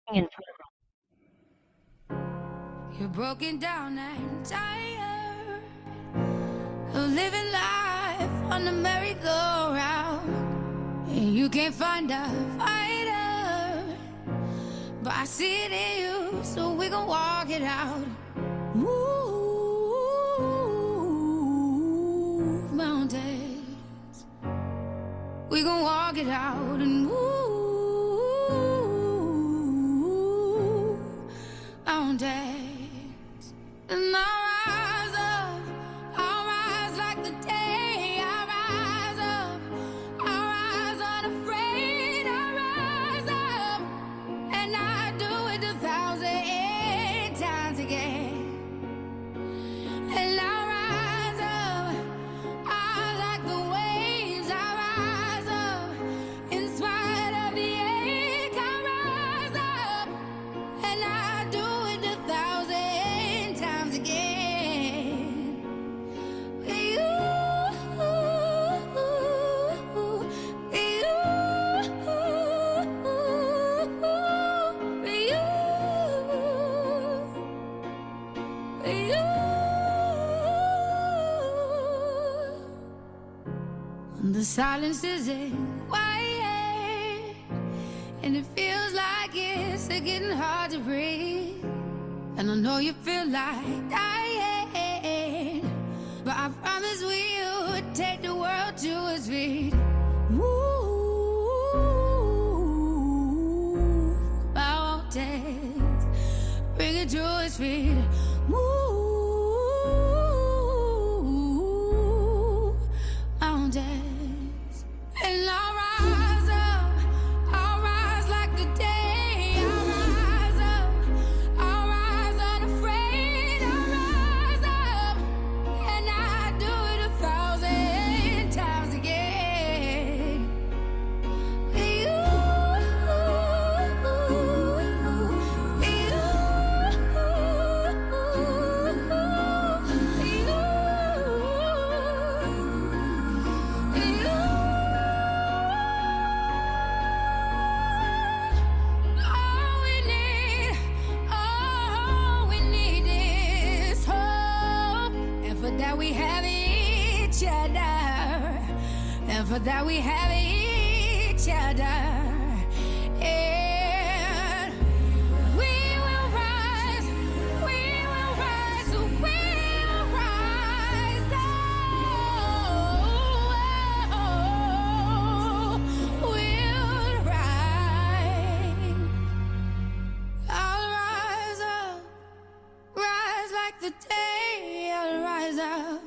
And You're broken down and tired of living life on the merry-go-round, and you can't find a fighter, but I see it in you, so we gon' walk it out. Move mountains, we gon' walk it out and move mountains. And I'll rise like the day. I'll rise up, I'll rise unafraid. I'll rise up, and I do it 1,000 times again. And I'll rise up, I like the waves. I'll rise up, in spite of the ache. I'll rise up, and I do it 1,000 times again. With you, with you, with you. The silence isn't quiet, and it feels like it's getting hard to breathe. And I know you feel like dying, but I promise we'll take the world to its feet. Move mountains, bring it to its feet. Move mountains, and I'll rise up. I'll rise like the day. I'll rise up, I'll rise unafraid. I'll rise up, and I do it 1,000 times again. With you, all we need is hope, and for that we have each other, and for that we have each other. And we will rise, we will rise, we'll rise. Oh, we'll rise. I'll rise up, rise like the day. I'll rise up,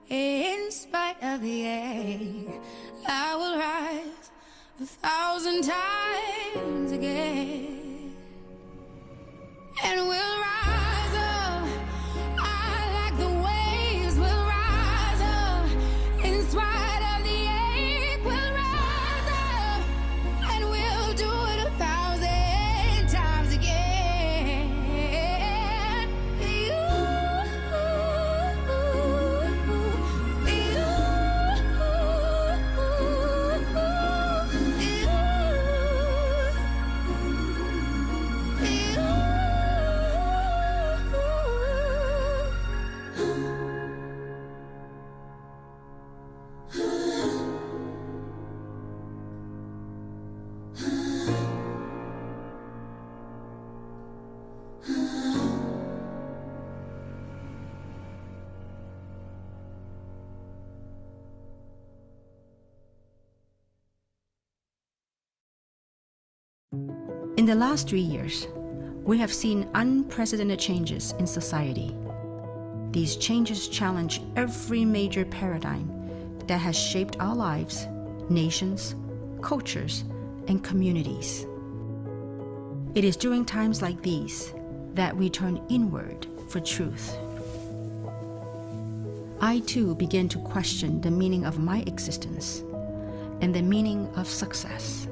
in spite of the ache. I will rise 1,000 times again. And we'll rise up, I like the waves. We'll rise up, in spite of the ache. We'll rise up, and we'll do it 1,000 times again. You, In the last 3 years, we have seen unprecedented changes in society. These changes challenge every major paradigm that has shaped our lives, nations, cultures, and communities. It is during times like these that we turn inward for truth. I too began to question the meaning of my existence and the meaning of success.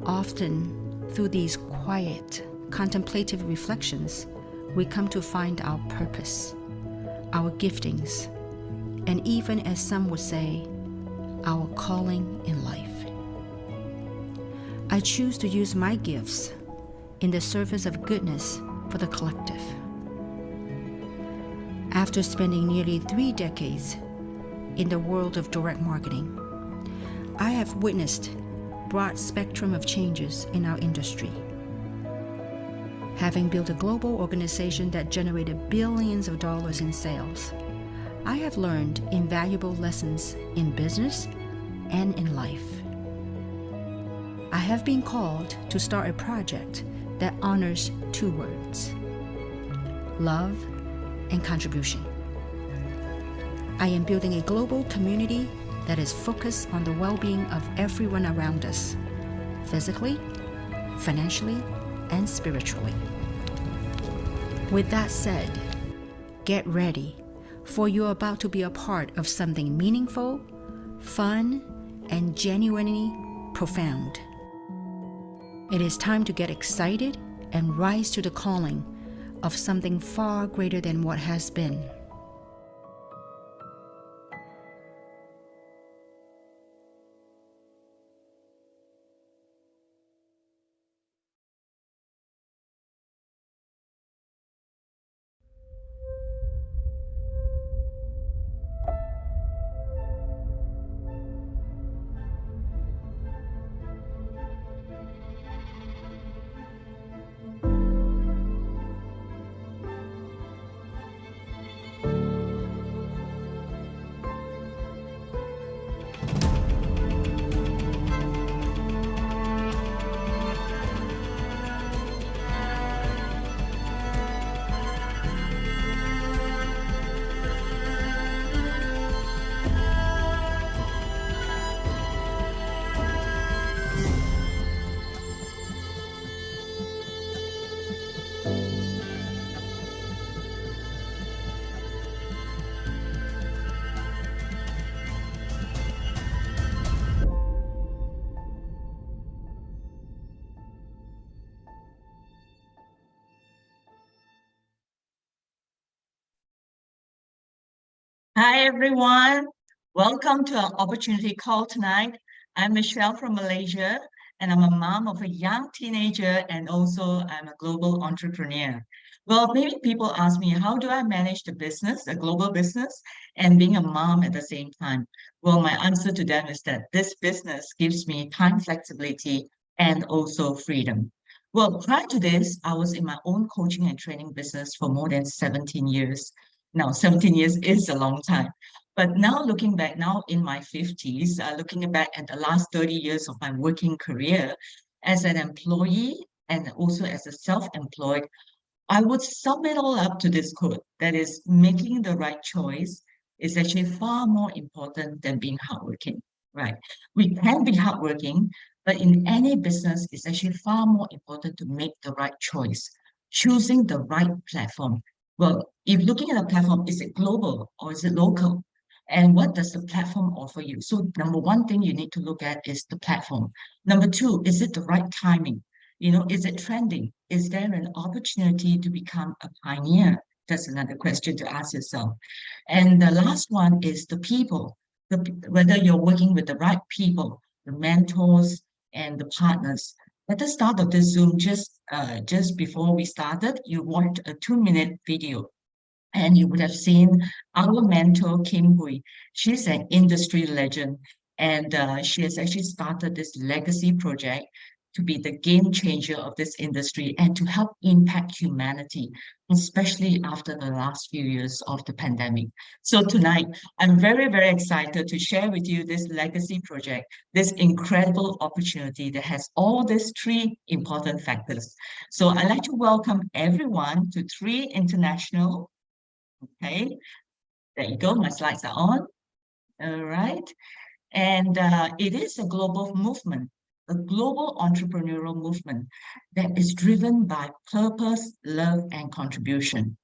Often, through these quiet, contemplative reflections, we come to find our purpose, our giftings, and even, as some would say, our calling in life. I choose to use my gifts in the service of goodness for the collective. After spending nearly 3 decades in the world of direct marketing, I have witnessed a broad spectrum of changes in our industry. Having built a global organization that generated billions of dollars in sales, I have learned invaluable lessons in business and in life. I have been called to start a project that honors 2 words: love and contribution. I am building a global community that is focused on the well-being of everyone around us, physically, financially, and spiritually. With that said, get ready, for you're about to be a part of something meaningful, fun, and genuinely profound. It is time to get excited and rise to the calling of something far greater than what has been. Hi, everyone. Welcome to our opportunity call tonight. I'm Michelle from Malaysia, and I'm a mom of a young teenager, and also I'm a global entrepreneur. Well, maybe people ask me, how do I manage the business, a global business, and being a mom at the same time? Well, my answer to them is that this business gives me time flexibility and also freedom. Well, prior to this, I was in my own coaching and training business for more than 17 years. Now, 17 years is a long time. But now looking back, now in my 50s, looking back at the last 30 years of my working career as an employee and also as a self-employed, I would sum it all up to this quote, that is, making the right choice is actually far more important than being hardworking, right? We can be hardworking, but in any business, it's actually far more important to make the right choice, choosing the right platform. Well, if looking at a platform, is it global or is it local? And what does the platform offer you? So number one thing you need to look at is the platform. Number two, is it the right timing? Is it trending? Is there an opportunity to become a pioneer? That's another question to ask yourself. And the last one is the people, whether you're working with the right people, the mentors and the partners. At the start of this Zoom, just before we started, you watched a 2-minute video, and you would have seen our mentor, Kim Hui. She's an industry legend, and she has actually started this legacy project to be the game changer of this industry and to help impact humanity, especially after the last few years of the pandemic. So tonight, I'm very, very excited to share with you this legacy project, this incredible opportunity that has all these 3 important factors. So I'd like to welcome everyone to 3 International. Okay, there you go, my slides are on. All right, and it is a global movement, a global entrepreneurial movement that is driven by purpose, love, and contribution.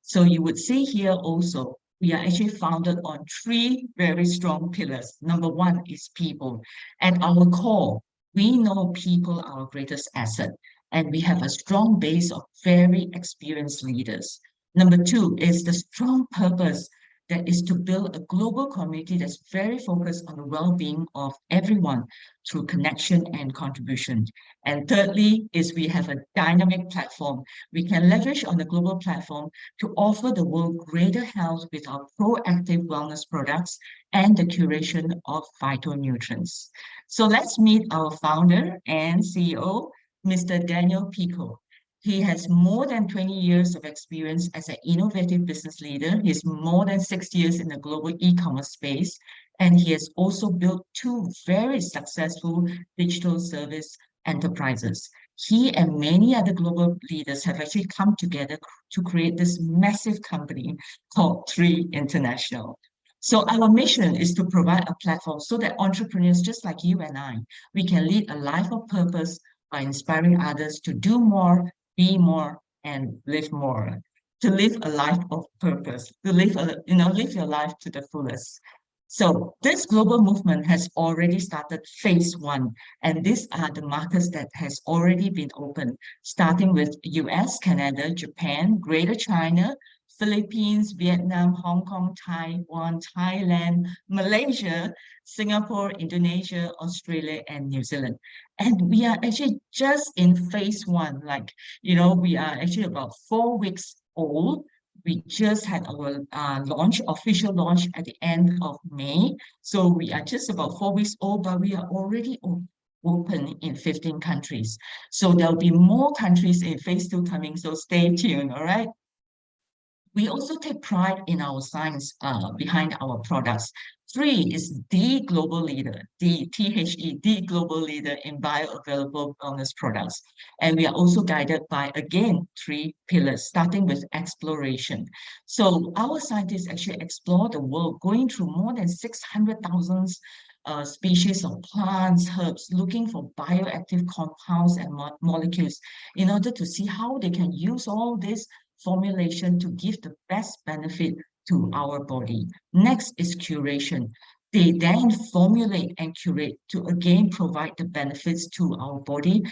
So you would see here also, we are actually founded on 3 very strong pillars. Number 1 is people. At our core, we know people are our greatest asset, and we have a strong base of very experienced leaders. Number 2 is the strong purpose. that is to build a global community that's very focused on the well-being of everyone through connection and contribution. And thirdly is we have a dynamic platform. We can leverage on the global platform to offer the world greater health with our proactive wellness products and the curation of phytonutrients. So let's meet our founder and CEO, Mr. Daniel Pico. He has more than 20 years of experience as an innovative business leader. He has more than 6 years in the global e-commerce space, and he has also built 2 very successful digital service enterprises. He and many other global leaders have actually come together to create this massive company called 3 International. So our mission is to provide a platform so that entrepreneurs just like you and I, we can lead a life of purpose by inspiring others to do more, be more, and live more. To live a life of purpose, to live live your life to the fullest. So this global movement has already started phase 1, and these are the markets that has already been opened, starting with US, Canada, Japan, Greater China, Philippines, Vietnam, Hong Kong, Taiwan, Thailand, Malaysia, Singapore, Indonesia, Australia, and New Zealand. And we are actually just in phase 1, we are actually about 4 weeks old. We just had our official launch at the end of May. So we are just about 4 weeks old, but we are already open in 15 countries. So there'll be more countries in phase 2 coming, so stay tuned, all right? We also take pride in our science behind our products. 3 is the global leader, the THE, the global leader in bioavailable wellness products. And we are also guided by, again, 3 pillars, starting with exploration. So our scientists actually explore the world, going through more than 600,000 species of plants, herbs, looking for bioactive compounds and molecules in order to see how they can use all this formulation to give the best benefit to our body. Next is curation. They then formulate and curate to again provide the benefits to our body,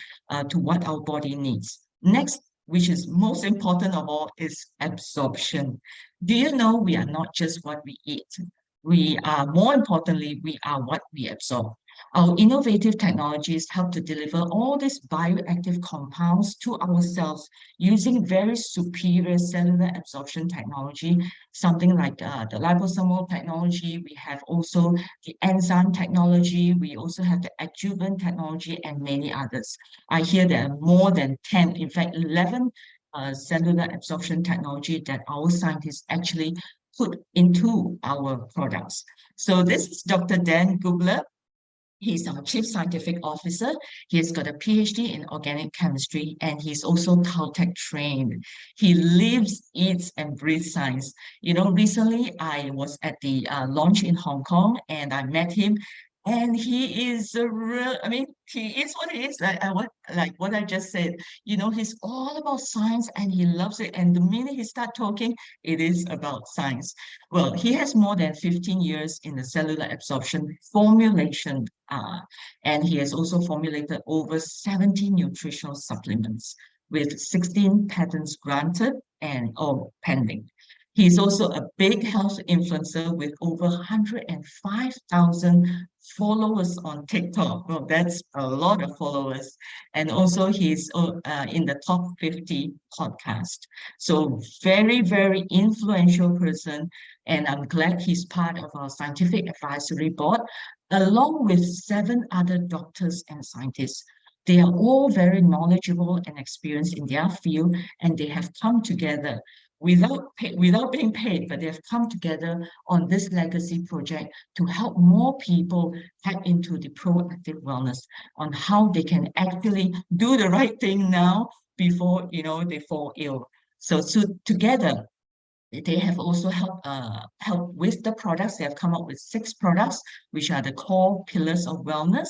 to what our body needs. Next, which is most important of all, is absorption. Do you know we are not just what we eat? We are, more importantly, we are what we absorb. Our innovative technologies help to deliver all these bioactive compounds to our cells using very superior cellular absorption technology, something like the liposomal technology. We have also the enzyme technology. We also have the adjuvant technology and many others. I hear there are more than 10, in fact, 11 cellular absorption technology that our scientists actually put into our products. So this is Dr. Dan Gubler. He's our Chief Scientific Officer. He's got a PhD in organic chemistry, and he's also Caltech trained. He lives, eats, and breathes science. You know, recently I was at the launch in Hong Kong, and I met him. And he is a real, he is what he is, like what I just said. You know, he's all about science and he loves it. And the minute he starts talking, it is about science. Well, he has more than 15 years in the cellular absorption formulation, and he has also formulated over 70 nutritional supplements with 16 patents granted and all pending. He's also a big health influencer with over 105,000 followers on TikTok. Well, that's a lot of followers. And also he's in the top 50 podcast. So very, very influential person. And I'm glad he's part of our scientific advisory board, along with 7 other doctors and scientists. They are all very knowledgeable and experienced in their field, and they have come together without being paid, but they have come together on this legacy project to help more people tap into the proactive wellness on how they can actually do the right thing now before, they fall ill. So together, they have also helped with the products. They have come up with 6 products, which are the core pillars of wellness.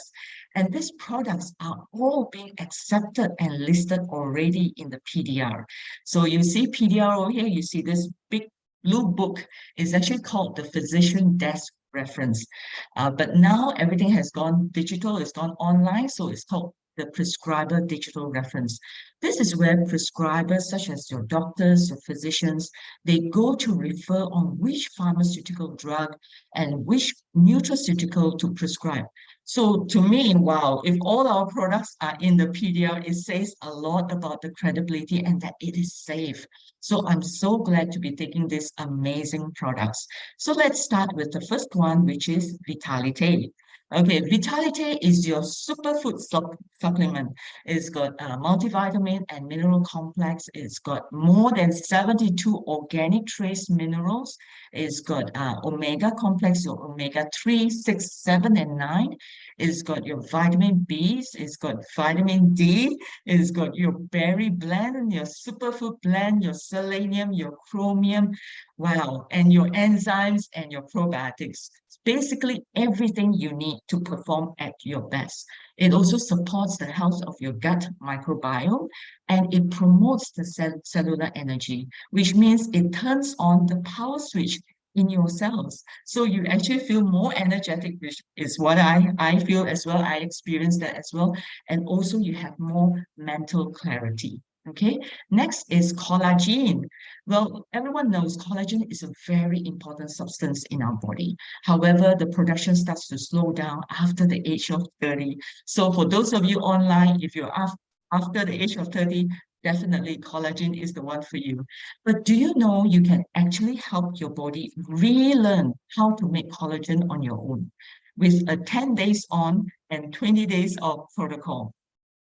And these products are all being accepted and listed already in the PDR. So you see PDR over here, you see this big blue book is actually called the Physician Desk Reference. But now everything has gone digital, it's gone online, so it's called the prescriber digital reference. This is where prescribers such as your doctors, your physicians, they go to refer on which pharmaceutical drug and which nutraceutical to prescribe. So to me, wow, if all our products are in the PDR, it says a lot about the credibility and that it is safe. So I'm so glad to be taking these amazing products. So let's start with the first one, which is Vitalite. Okay, Vitalite is your superfood supplement. It's got a multivitamin and mineral complex. It's got more than 72 organic trace minerals. It's got omega complex, your omega 3, 6, 7, and 9. It's got your vitamin Bs. It's got vitamin D. It's got your berry blend, your superfood blend, your selenium, your chromium. Wow, and your enzymes and your probiotics. Basically everything you need to perform at your best. It also supports the health of your gut microbiome, and it promotes the cellular energy, which means it turns on the power switch in your cells. So you actually feel more energetic, which is what I feel as well. I experience that as well. And also you have more mental clarity. Okay, next is collagen. Well, everyone knows collagen is a very important substance in our body. However, the production starts to slow down after the age of 30. So for those of you online, if you're after the age of 30, definitely collagen is the one for you. But do you know you can actually help your body relearn how to make collagen on your own with a 10 days on and 20 days of protocol?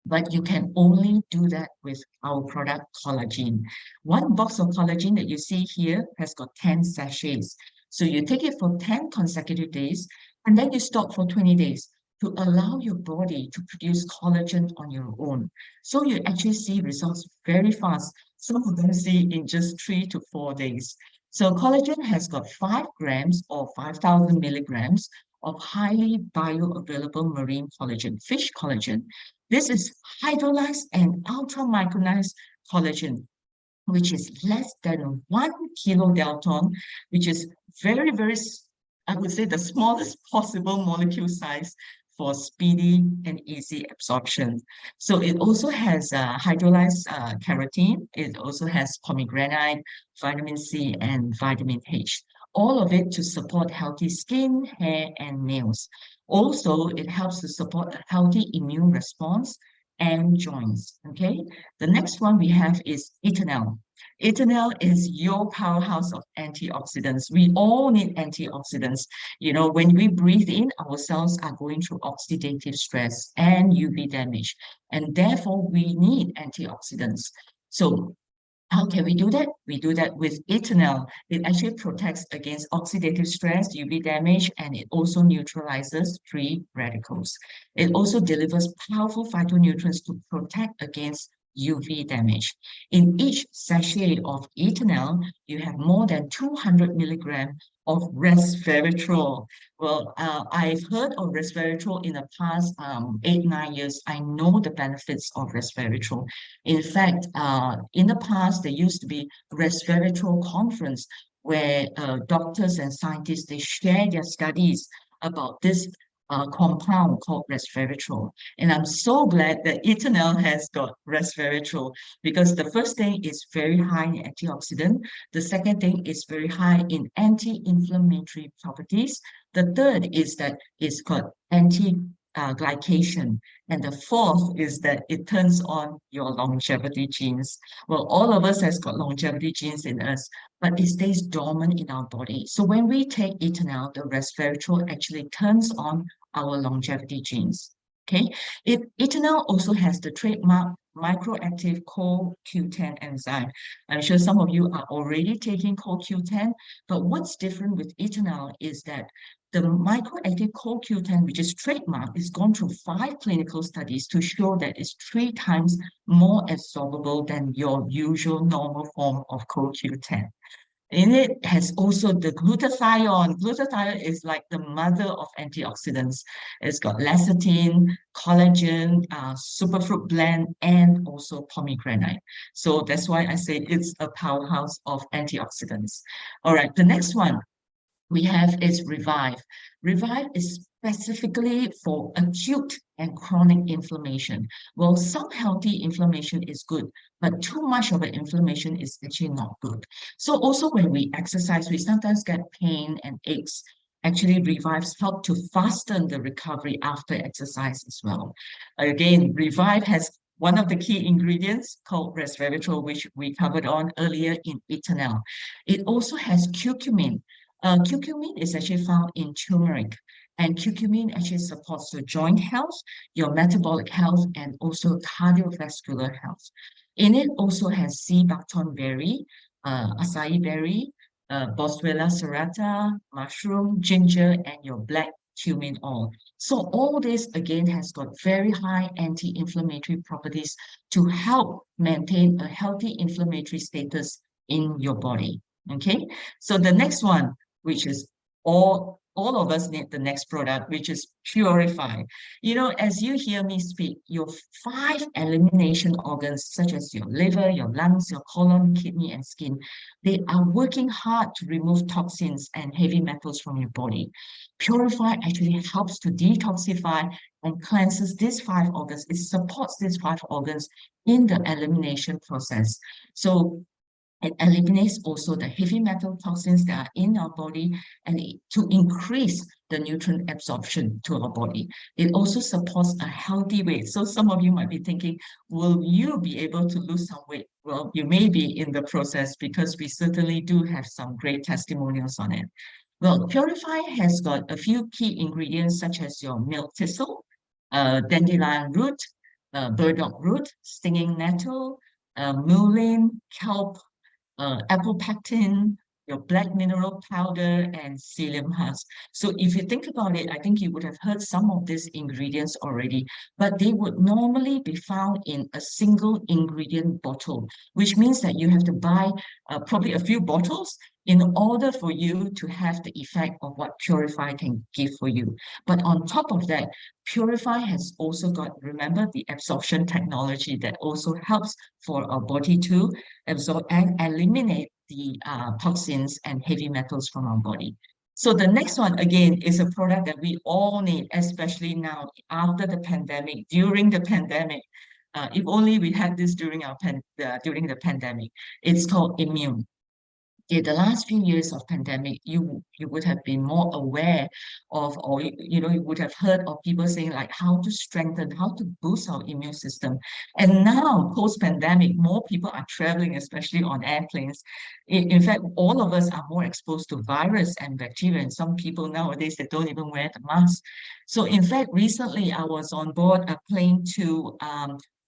But you can only do that with our product collagen. One box of collagen that you see here has got 10 sachets. So you take it for 10 consecutive days, and then you stop for 20 days to allow your body to produce collagen on your own. So you actually see results very fast. Some of them see in just 3 to 4 days. So collagen has got 5 grams or 5,000 milligrams of highly bioavailable marine collagen, fish collagen. This is hydrolyzed and ultra-micronized collagen, which is less than 1 kilodalton, which is very, very, I would say, the smallest possible molecule size for speedy and easy absorption. So it also has hydrolyzed keratin. It also has pomegranate, vitamin C, and vitamin H. All of it to support healthy skin, hair, and nails. Also, it helps to support a healthy immune response and joints. Okay, the next one we have is Etanel. Etanel is your powerhouse of antioxidants. We all need antioxidants. You know, when we breathe in, our cells are going through oxidative stress and UV damage, and therefore we need antioxidants. So how can we do that? We do that with Etanel. It actually protects against oxidative stress, UV damage, and it also neutralizes free radicals. It also delivers powerful phytonutrients to protect against UV damage. In each sachet of Etanel, you have more than 200 milligrams of resveratrol. Well, I've heard of resveratrol in the past 8-9 years. I know the benefits of resveratrol. In fact, in the past, there used to be resveratrol conference where doctors and scientists, they share their studies about this compound called resveratrol. And I'm so glad that Etanel has got resveratrol, because the first thing is very high in antioxidant. The second thing is very high in anti-inflammatory properties. The third is that it's got anti-glycation. And the fourth is that it turns on your longevity genes. Well, all of us has got longevity genes in us, but it stays dormant in our body. So when we take Etanel, the resveratrol actually turns on our longevity genes. Okay, Etanel also has the trademark microactive CoQ10 enzyme. I'm sure some of you are already taking CoQ10, but what's different with Etanel is that the microactive CoQ10, which is trademarked, is gone through 5 clinical studies to show that it's 3 times more absorbable than your usual normal form of CoQ10. In it has also the glutathione. Glutathione is like the mother of antioxidants. It's got lecithin, collagen, superfruit blend, and also pomegranate. So that's why I say it's a powerhouse of antioxidants. All right, the next one, we have is Revive. Revive is specifically for acute and chronic inflammation. Well, some healthy inflammation is good, but too much of an inflammation is actually not good. So also when we exercise, we sometimes get pain and aches. Actually, Revives help to fasten the recovery after exercise as well. Again, Revive has one of the key ingredients called resveratrol, which we covered on earlier in Etanel. It also has curcumin. Curcumin is actually found in turmeric, and curcumin actually supports your joint health, your metabolic health, and also cardiovascular health. In it also has sea buckthorn berry, acai berry, Boswellia serrata, mushroom, ginger, and your black cumin oil. So all this again has got very high anti-inflammatory properties to help maintain a healthy inflammatory status in your body. Okay, so the next one, which is all of us need the next product, which is Purify. You know, as you hear me speak, your 5 elimination organs, such as your liver, your lungs, your colon, kidney, and skin, they are working hard to remove toxins and heavy metals from your body. Purify actually helps to detoxify and cleanses these 5 organs. It supports these 5 organs in the elimination process. So it eliminates also the heavy metal toxins that are in our body and to increase the nutrient absorption to our body. It also supports a healthy weight. So some of you might be thinking, will you be able to lose some weight? Well, you may be in the process because we certainly do have some great testimonials on it. Well, Purify has got a few key ingredients such as your milk thistle, dandelion root, burdock root, stinging nettle, mullein, kelp, apple pectin, your black mineral powder, and psyllium husk. So if you think about it, I think you would have heard some of these ingredients already, but they would normally be found in a single ingredient bottle, which means that you have to buy probably a few bottles in order for you to have the effect of what Purify can give for you. But on top of that, Purify has also got, remember, the absorption technology that also helps for our body to absorb and eliminate the toxins and heavy metals from our body. So the next one, again, is a product that we all need, especially now after the pandemic, during the pandemic. If only we had this during the pandemic. It's called Immune. The last few years of pandemic, you would have been more aware of, or you would have heard of people saying like how to strengthen, how to boost our immune system. And now, post-pandemic, more people are traveling, especially on airplanes. In fact, all of us are more exposed to virus and bacteria, and some people nowadays, they don't even wear the mask. So in fact, recently I was on board a plane to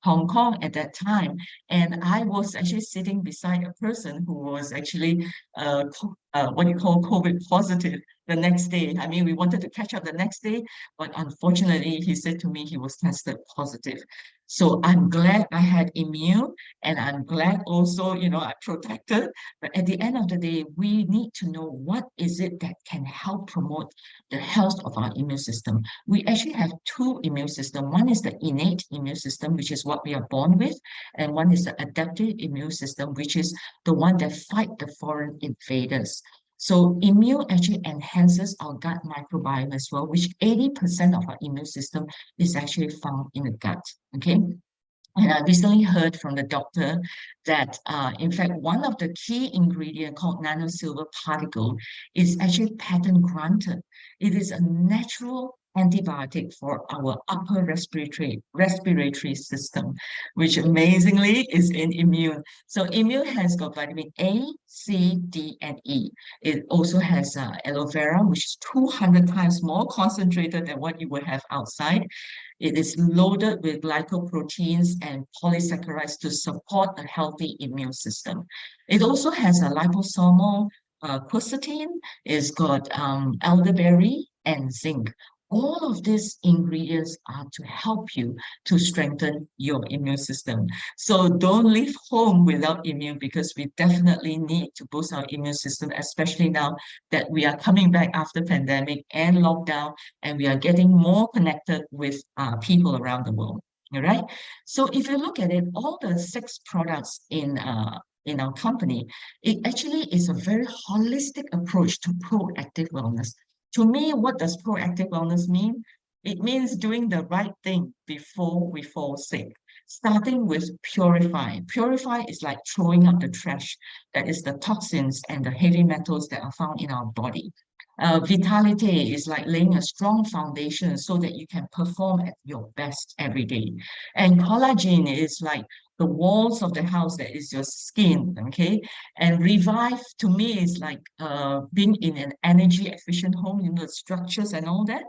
Hong Kong at that time, and I was actually sitting beside a person who was actually what you call COVID positive the next day. I mean, we wanted to catch up the next day, but unfortunately, he said to me he was tested positive. So I'm glad I had immune, and I'm glad also, I protected. But at the end of the day, we need to know what is it that can help promote the health of our immune system. We actually have 2 immune systems. One is the innate immune system, which is what we are born with, and one is the adaptive immune system, which is the one that fight the foreign invaders. So immune actually enhances our gut microbiome as well, which 80% of our immune system is actually found in the gut. Okay. And I recently heard from the doctor that, in fact, one of the key ingredients called nanosilver particle is actually patent granted. It is a natural antibiotic for our upper respiratory system, which amazingly is in immune. So immune has got vitamin A, C, D, and E. It also has aloe vera, which is 200 times more concentrated than what you would have outside. It is loaded with glycoproteins and polysaccharides to support a healthy immune system. It also has a liposomal quercetin. It's got elderberry and zinc. All of these ingredients are to help you to strengthen your immune system. So don't leave home without immune, because we definitely need to boost our immune system, especially now that we are coming back after pandemic and lockdown, and we are getting more connected with people around the world. All right. So if you look at it, all the 6 products in in our company, it actually is a very holistic approach to proactive wellness. To me, what does proactive wellness mean? It means doing the right thing before we fall sick, starting with purify. Purify is like throwing out the trash, that is the toxins and the heavy metals that are found in our body. Vitality is like laying a strong foundation so that you can perform at your best every day. And collagen is like the walls of the house, that is your skin, okay? And revive to me is like being in an energy efficient home, you know, the structures and all that.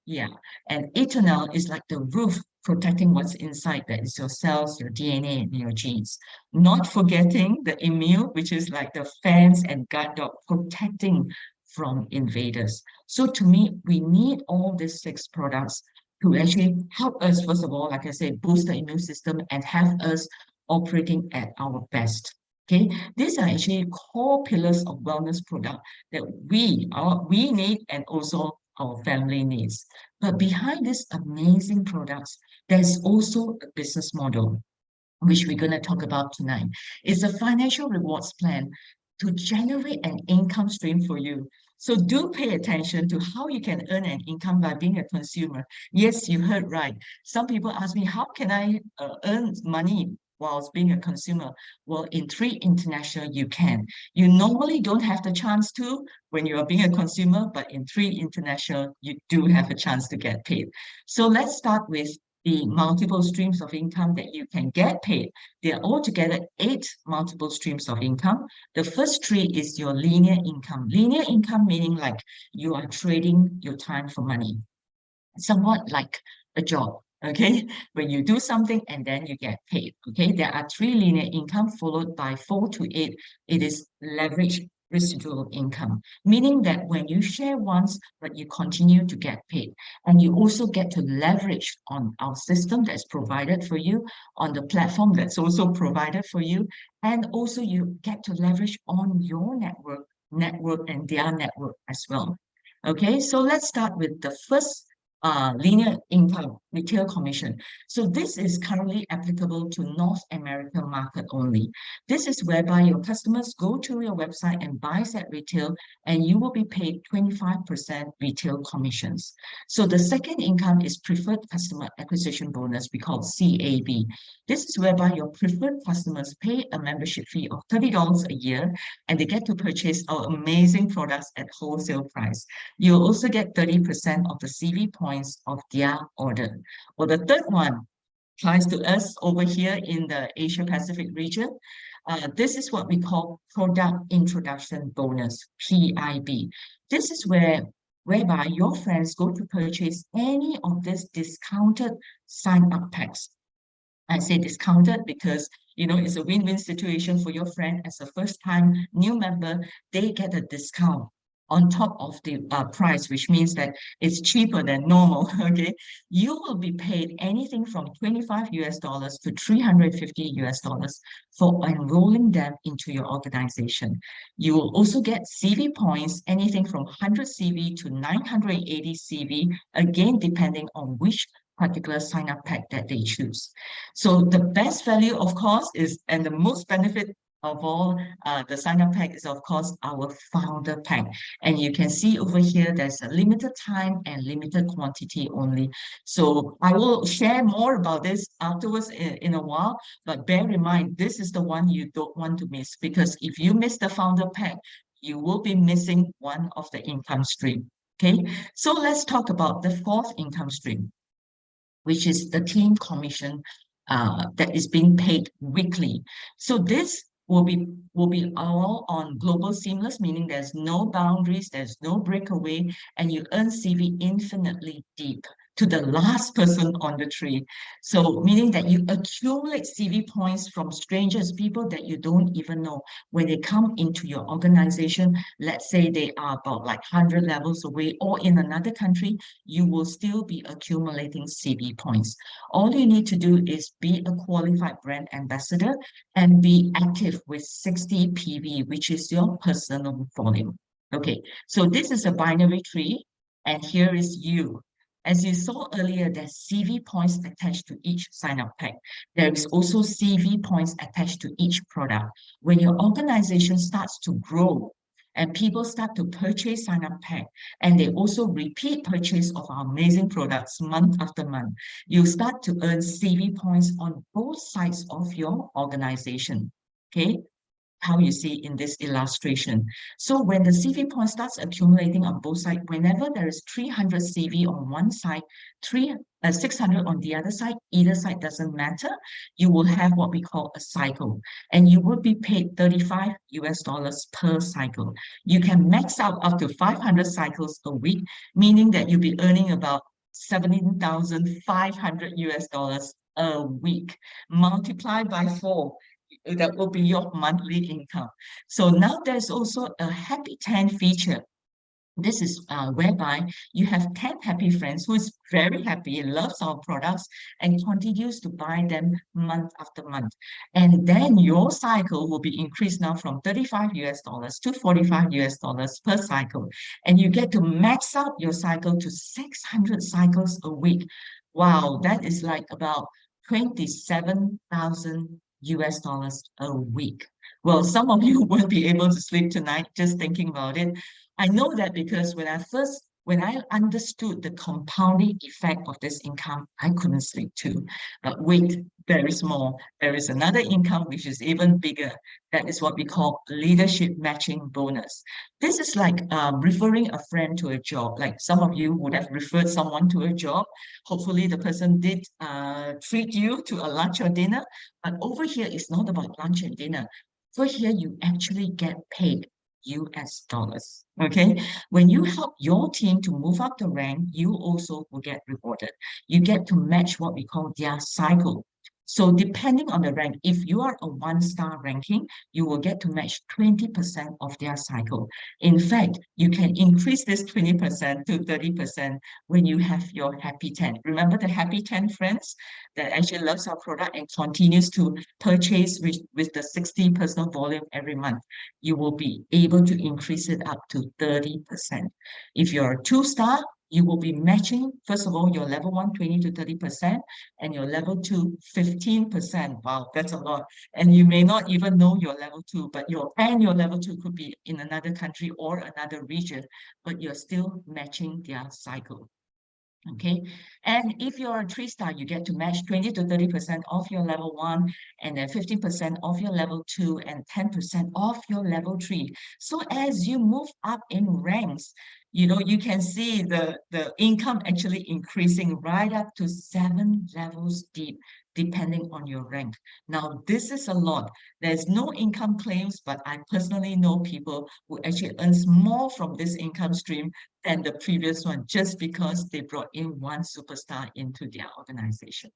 Yeah. And eternal is like the roof protecting what's inside, that is your cells, your DNA, and your genes. Not forgetting the immune, which is like the fence and guard dog protecting from invaders. So to me, we need all these 6 products to actually help us, first of all, like I said, boost the immune system and have us operating at our best. Okay, these are actually core pillars of wellness product that we need and also our family needs. But behind these amazing products, there's also a business model, which we're going to talk about tonight. It's a financial rewards plan to generate an income stream for you. So do pay attention to how you can earn an income by being a consumer. Yes, you heard right. Some people ask me, how can I earn money whilst being a consumer? Well, in 3 International, you can. You normally don't have the chance to when you are being a consumer, but in 3 International, you do have a chance to get paid. So let's start with the multiple streams of income that you can get paid. There are altogether 8 multiple streams of income. The first 3 is your linear income. Linear income meaning like you are trading your time for money, somewhat like a job. Okay, when you do something and then you get paid. Okay, there are 3 linear income followed by 4 to 8. It is leverage residual income, meaning that when you share once, but you continue to get paid, and you also get to leverage on our system that's provided for you, on the platform that's also provided for you, and also you get to leverage on your network and their network as well. Okay, so let's start with the first linear income, retail commission. So this is currently applicable to North American market only. This is whereby your customers go to your website and buys at retail, and you will be paid 25% retail commissions. So the second income is preferred customer acquisition bonus, we call CAB. This is whereby your preferred customers pay a membership fee of $30 a year, and they get to purchase our amazing products at wholesale price. You'll also get 30% of the CV points of their order. Or the third one applies to us over here in the Asia Pacific region. This is what we call product introduction bonus, PIB. This is whereby your friends go to purchase any of these discounted sign-up packs. I say discounted because it's a win-win situation for your friend. As a first-time new member, they get a discount on top of the price, which means that it's cheaper than normal. Okay, you will be paid anything from $25 to $350 for enrolling them into your organization. You will also get CV points, anything from 100 CV to 980 CV, again depending on which particular sign-up pack that they choose. So the best value, of course, is, and the most benefit of all the sign-up pack is, of course, our founder pack. And you can see over here, there's a limited time and limited quantity only. So I will share more about this afterwards in a while, but bear in mind, this is the one you don't want to miss, because if you miss the founder pack, you will be missing one of the income stream. Okay, so let's talk about the 4th income stream, which is the team commission that is being paid weekly. So this will be all on global seamless, meaning there's no boundaries, there's no breakaway, and you earn CV infinitely deep to the last person on the tree. So meaning that you accumulate CV points from strangers, people that you don't even know. When they come into your organization, let's say they are about like 100 levels away or in another country, you will still be accumulating CV points. All you need to do is be a qualified brand ambassador and be active with 60 PV, which is your personal volume. Okay, so this is a binary tree, and here is you. As you saw earlier, there's CV points attached to each sign-up pack. There is also CV points attached to each product. When your organization starts to grow and people start to purchase sign-up pack, and they also repeat purchase of our amazing products month after month, you start to earn CV points on both sides of your organization. Okay, how you see in this illustration. So when the CV point starts accumulating on both sides, whenever there is 300 CV on one side, 600 on the other side, either side doesn't matter, you will have what we call a cycle, and you will be paid $35 per cycle. You can max out up to 500 cycles a week, meaning that you'll be earning about $17,500 a week. Multiply by 4. That will be your monthly income. So now there's also a Happy 10 feature. This is whereby you have 10 happy friends who is very happy, loves our products, and continues to buy them month after month. And then your cycle will be increased now from $35 to $45 per cycle. And you get to max out your cycle to 600 cycles a week. Wow, that is like about $27,000 a week. Well, some of you won't be able to sleep tonight just thinking about it. I know that because when I understood the compounding effect of this income, I couldn't sleep too. But wait, there is more. There is another income which is even bigger. That is what we call leadership matching bonus. This is like referring a friend to a job. Like some of you would have referred someone to a job. Hopefully the person did treat you to a lunch or dinner. But over here, it's not about lunch and dinner. Over here, you actually get paid US dollars. Okay, when you help your team to move up the rank, you also will get rewarded. You get to match what we call their cycle. So depending on the rank, if you are a 1-star ranking, you will get to match 20% of their cycle. In fact, you can increase this 20% to 30% when you have your Happy 10. Remember the Happy 10 friends that actually loves our product and continues to purchase with the 60 personal volume every month. You will be able to increase it up to 30%. If you're a 2-star, you will be matching, first of all, your level 1, 20 to 30%, and your level 2, 15%. Wow, that's a lot. And you may not even know your level 2, but your level 2 could be in another country or another region, but you're still matching their cycle. Okay, and if you're a 3-star, you get to match 20 to 30% of your level 1, and then 50% of your level 2, and 10% of your level 3. So as you move up in ranks, you know, you can see the income actually increasing right up to 7 levels deep, depending on your rank. Now, this is a lot. There's no income claims, but I personally know people who actually earns more from this income stream than the previous one, just because they brought in one superstar into their organization.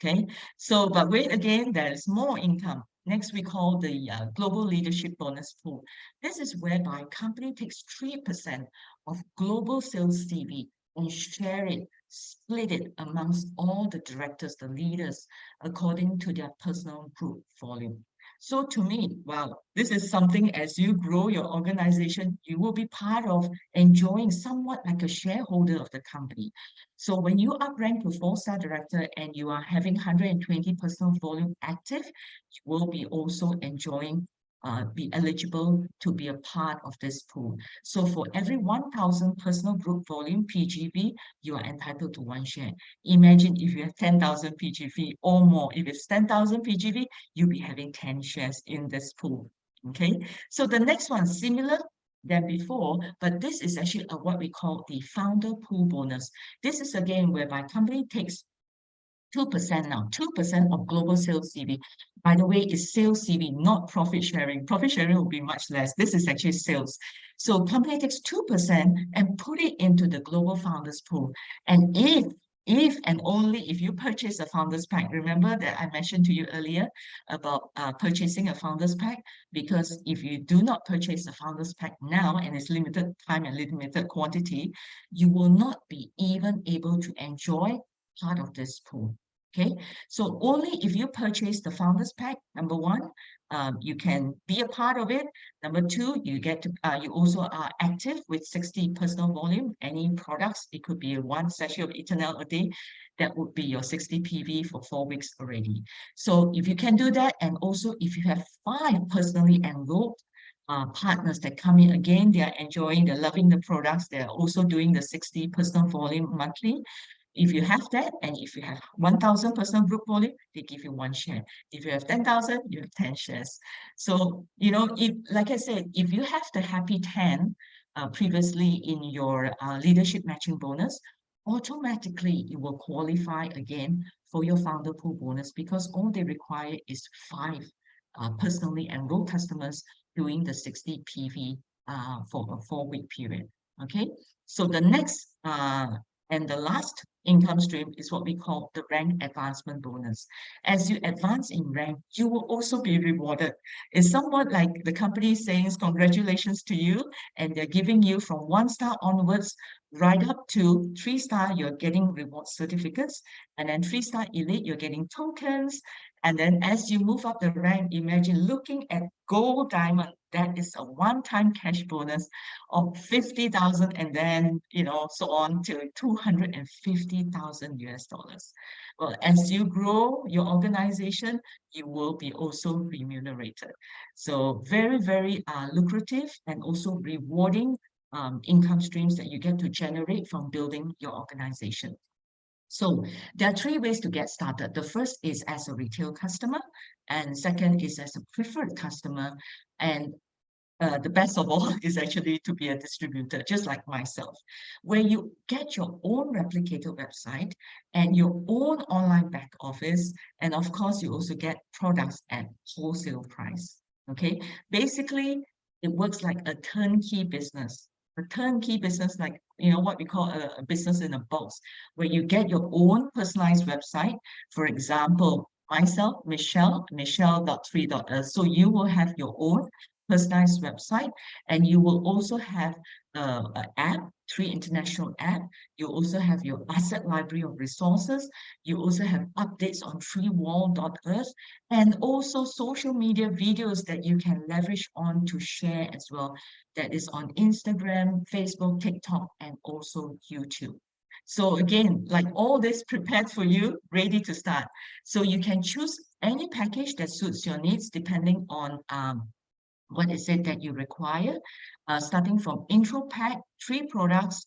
Okay, so but wait again, there's more income. Next, we call the Global Leadership Bonus Pool. This is whereby company takes 3% of global sales CV and share it, split it amongst all the directors, the leaders, according to their personal group volume. So to me, wow, this is something as you grow your organization, you will be part of enjoying somewhat like a shareholder of the company. So when you uprank to 4-star director and you are having 120 personal volume active, you will be also enjoying be eligible to be a part of this pool. So for every 1,000 personal group volume PGV, you are entitled to 1 share. Imagine if you have 10,000 PGV or more. If it's 10,000 PGV, you'll be having 10 shares in this pool. Okay, so the next one, similar than before, but this is actually what we call the founder pool bonus. This is again whereby company takes 2% now, 2% of global sales CV. By the way, it's sales CV, not profit sharing. Profit sharing will be much less. This is actually sales. So company takes 2% and put it into the global founders pool. And if and only if you purchase a founders pack, remember that I mentioned to you earlier about purchasing a founders pack, because if you do not purchase a founders pack now and it's limited time and limited quantity, you will not be even able to enjoy part of this pool. Okay, so only if you purchase the Founders Pack, number one, you can be a part of it. Number two, you get to, you also are active with 60 personal volume, any products. It could be one sachet of Eternal a day. That would be your 60 PV for 4 weeks already. So if you can do that, and also if you have 5 personally enrolled partners that come in again, they are enjoying, they're loving the products. They're also doing the 60 personal volume monthly. If you have that, and if you have 1,000 personal group volume, they give you 1 share. If you have 10,000, you have 10 shares. So, you know, if, like I said, if you have the happy 10 previously in your leadership matching bonus, automatically you will qualify again for your founder pool bonus, because all they require is 5 personally enrolled customers doing the 60 PV for a 4-week period. Okay, so the next and the last income stream is what we call the rank advancement bonus. As you advance in rank, you will also be rewarded. It's somewhat like the company saying congratulations to you, and they're giving you from 1 star onwards right up to 3 star, you're getting reward certificates, and then 3 star elite, you're getting tokens. And then as you move up the rank, imagine looking at gold diamond. That is a one-time cash bonus of 50,000, and then, you know, so on to 250,000 US dollars. Well, as you grow your organization, you will be also remunerated. So very, very lucrative and also rewarding income streams that you get to generate from building your organization. So there are 3 ways to get started. The first is as a retail customer, and second is as a preferred customer, and the best of all is actually to be a distributor, just like myself, where you get your own replicated website and your own online back office, and of course you also get products at wholesale price. Okay, basically it works like a turnkey business. A turnkey business, like, you know, what we call a business in a box, where you get your own personalized website. For example, myself, Michelle.3. So you will have your own personalized website, and you will also have an app, 3 international app. You also have your asset library of resources. You also have updates on 3wall.earth, and also social media videos that you can leverage on to share as well. That is on Instagram, Facebook, TikTok, and also YouTube. So again, like all this prepared for you, ready to start. So you can choose any package that suits your needs depending on what is it that you require, starting from intro pack, 3 products,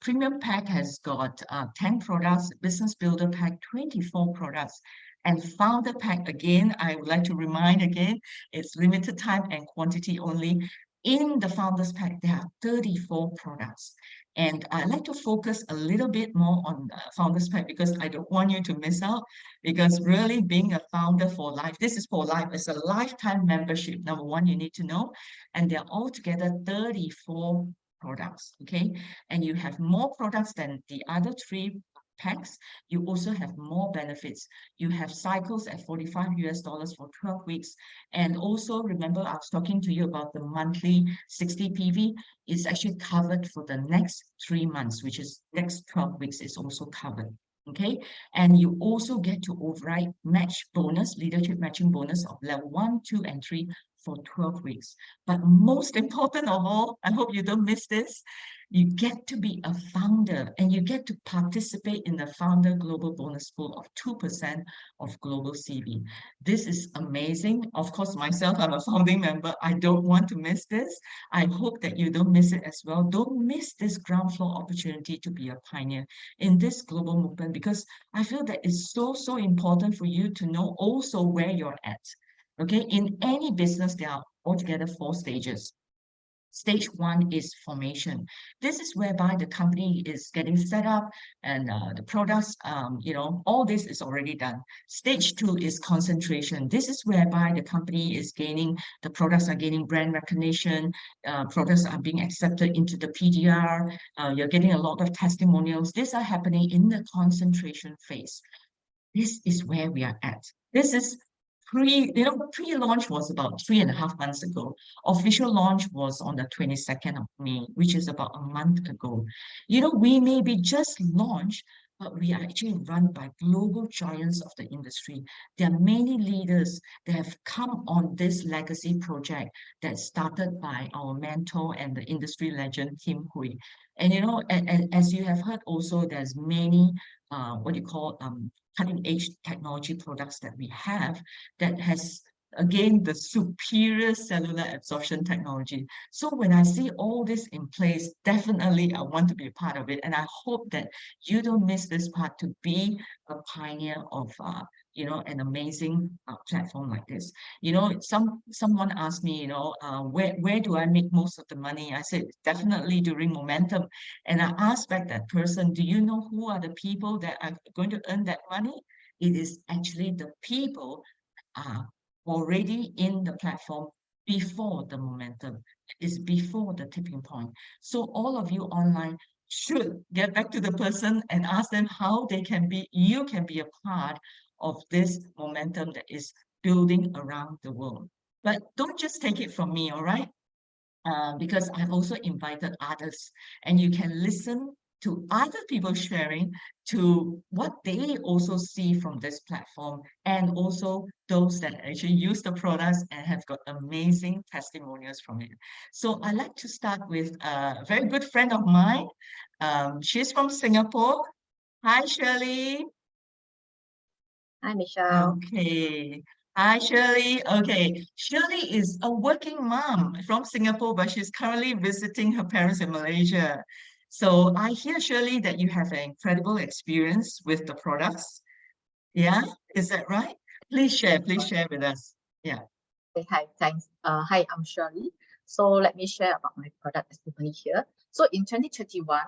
premium pack has got 10 products, business builder pack, 24 products, and founder pack, again, I would like to remind again, it's limited time and quantity only. In the founders pack, there are 34 products. And I'd like to focus a little bit more on the Founders Pack, because I don't want you to miss out, because really being a founder for life, this is for life, it's a lifetime membership, number one, you need to know. And they're altogether 34 products, okay? And you have more products than the other 3 packs. You also have more benefits. You have cycles at 45 US dollars for 12 weeks. And also remember, I was talking to you about the monthly 60 PV is actually covered for the next 3 months, which is next 12 weeks is also covered. Okay, and you also get to override match bonus, leadership matching bonus of level 1, 2, and 3 for 12 weeks. But most important of all, I hope you don't miss this, you get to be a founder, and you get to participate in the Founder Global Bonus Pool of 2% of Global CV. This is amazing. Of course, myself, I'm a founding member. I don't want to miss this. I hope that you don't miss it as well. Don't miss this ground floor opportunity to be a pioneer in this global movement, because I feel that it's so, so important for you to know also where you're at. Okay, in any business, there are altogether 4 stages. Stage 1 is formation. This is whereby the company is getting set up, and the products, you know, all this is already done. Stage 2 is concentration. This is whereby the company is gaining, the products are gaining brand recognition, products are being accepted into the PDR, you're getting a lot of testimonials. These are happening in the concentration phase. This is where we are at. This is pre-launch was about 3.5 months ago. Official launch was on the 22nd of May, which is about a month ago. You know, we may be just launched, but we are actually run by global giants of the industry. There are many leaders that have come on this legacy project that started by our mentor and the industry legend, Tim Hui. And you know, and as you have heard also, there's many what you call cutting edge technology products that we have that has again the superior cellular absorption technology. So when I see all this in place, definitely I want to be a part of it, and I hope that you don't miss this part to be a pioneer of you know, an amazing platform like this. You know, someone asked me, you know, where do I make most of the money? I said definitely during Momentum, and I asked back that person, do you know who are the people that are going to earn that money? It is actually the people already in the platform before the momentum, is before the tipping point. So all of you online should get back to the person and ask them how they can be, you can be a part of this momentum that is building around the world. But don't just take it from me, all right? Because I've also invited others, and you can listen to other people sharing to what they also see from this platform, and also those that actually use the products and have got amazing testimonials from it. So I like to start with a very good friend of mine. She's from Singapore. Hi, Shirley. Hi, Michelle. Okay. Hi, Shirley. Okay, Shirley is a working mom from Singapore, but she's currently visiting her parents in Malaysia. So I hear, Shirley, that you have an incredible experience with the products. Yeah, is that right? Please share with us. Yeah. Okay, hi, thanks. Hi, I'm Shirley. So let me share about my product testimony here. So in 2021,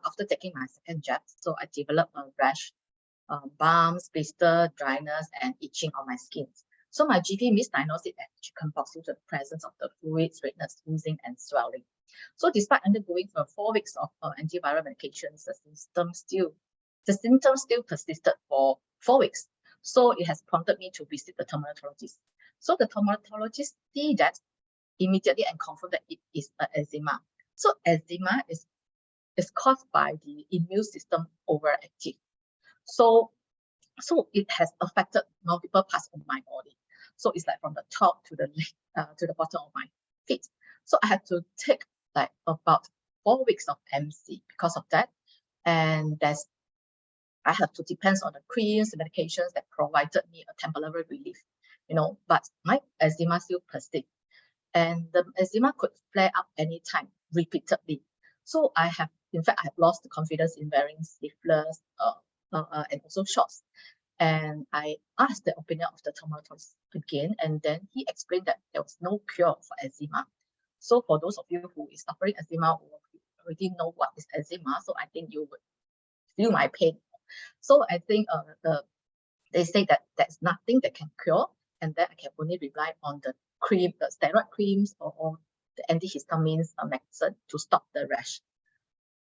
after taking my second jab, so I developed a rash, bumps, blister, dryness, and itching on my skin. So my GP misdiagnosed it as chickenpox due to the presence of the fluids, redness, oozing, and swelling. So despite undergoing 4 weeks of antiviral medications, the symptoms still persisted for 4 weeks. So it has prompted me to visit the dermatologist. So the dermatologist see that immediately and confirmed that it is eczema. So eczema is caused by the immune system overactive. So it has affected multiple parts of my body. So it's like from the top to the bottom of my feet. So I had to take like about 4 weeks of MC because of that. And I have to depend on the creams, the medications that provided me a temporary relief, you know, but my eczema still persists. And the eczema could flare up anytime, repeatedly. So in fact, I have lost the confidence in wearing sleeveless and also shorts. And I asked the opinion of the dermatologist again, and then he explained that there was no cure for eczema. So for those of you who is suffering eczema or already know what is eczema, so I think you would feel my pain. So I think they say that there's nothing that can cure, and that I can only rely on the steroid creams or the antihistamines medicine to stop the rash.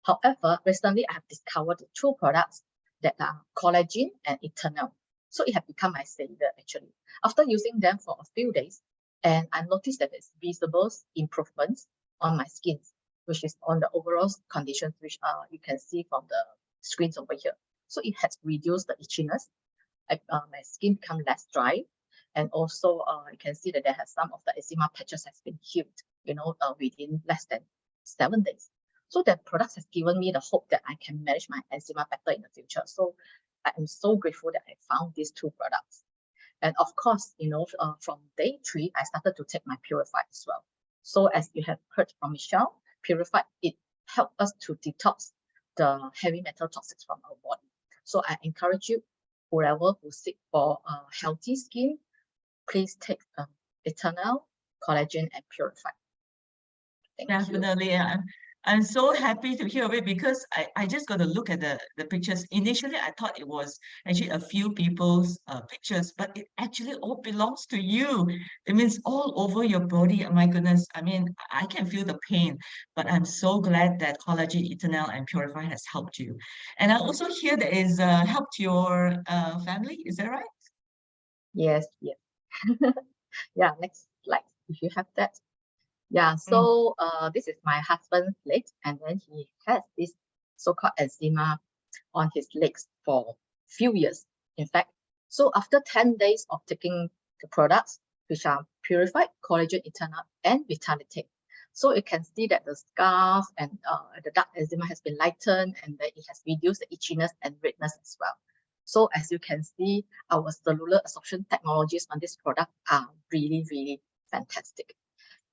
However, recently I have discovered 2 products that are collagen and Eternal. So it has become my savior actually. After using them for a few days, and I noticed that there's visible improvements on my skin, which is on the overall conditions, which you can see from the screens over here. So it has reduced the itchiness. My skin become less dry, and also you can see that there has some of the eczema patches has been healed, you know, within less than 7 days. So that product has given me the hope that I can manage my eczema better in the future. So I am so grateful that I found these 2 products. And of course, you know, from day 3, I started to take my Purified as well. So as you have heard from Michelle, Purified, it helped us to detox the heavy metal toxins from our body. So I encourage you, whoever who seek for a healthy skin, please take Eternal, Collagen, and Purified. Thank Definitely. you. I'm so happy to hear of it, because I just got to look at the pictures. Initially, I thought it was actually a few people's pictures, but it actually all belongs to you. It means all over your body. Oh my goodness. I mean, I can feel the pain, but I'm so glad that Collagen, Eternal, and Purify has helped you. And I also hear that it's helped your family. Is that right? Yes. Yeah, next slide, if you have that. Yeah, so this is my husband's leg, and then he has this so-called eczema on his legs for few years, in fact. So after 10 days of taking the products, which are purified collagen eternal and Vitality, so you can see that the scars and the dark eczema has been lightened, and that it has reduced the itchiness and redness as well. So as you can see, our cellular absorption technologies on this product are really, really fantastic.